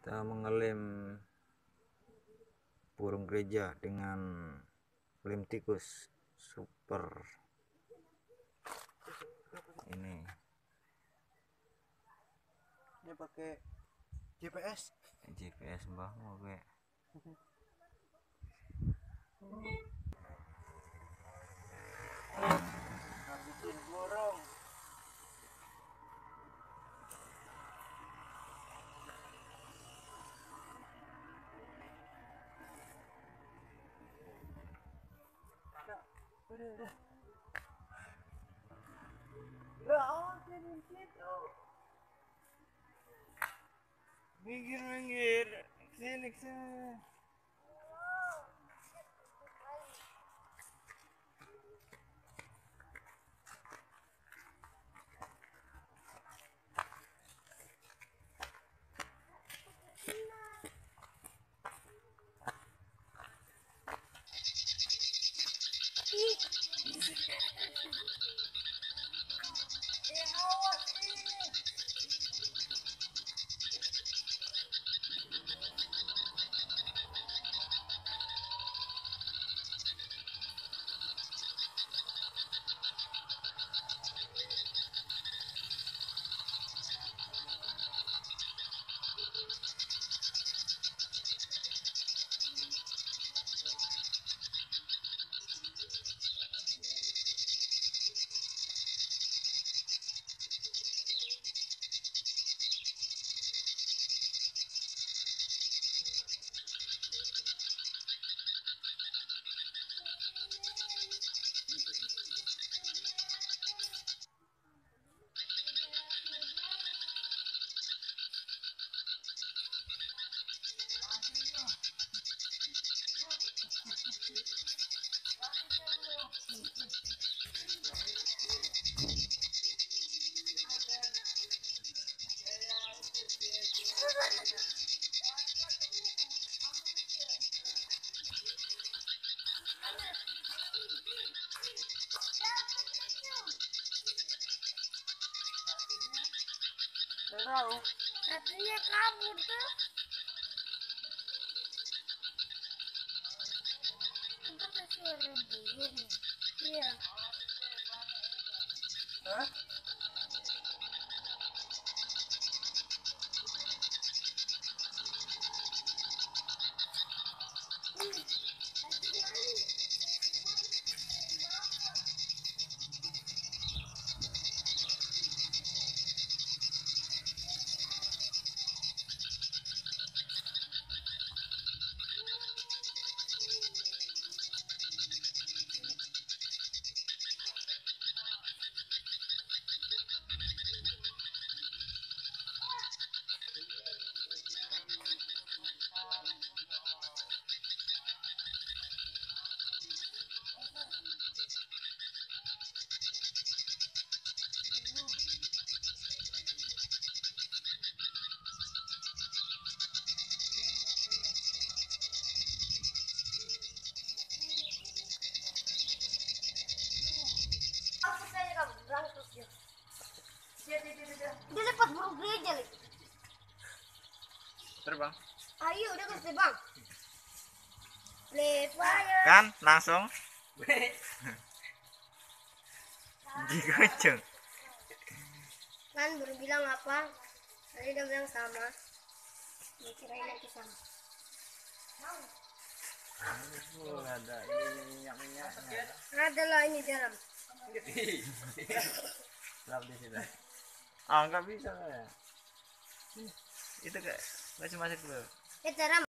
Kita mengelem burung gereja dengan lem tikus super ini. Dia pakai GPS mbah mau gue. Habisin burung. Udah. Lah, di situ. Minggir. Sini. Tahu. Katanya kabur tuh. Kita kasih burung. Iya. Hah? Apa saya kamu berangkat dia? Dia dapat burung gereja lagi. Terbang Ayo, udah kasih bang. Play fire. kan langsung digoceng. Kan baru bilang apa? Tadi udah bilang sama. Dikirain nanti sama. Ada ini minyaknya. Ada lah ini dalam. Lap di sini. Ah, nggak bisa ya. Itu kayak masih dulu. Dalam.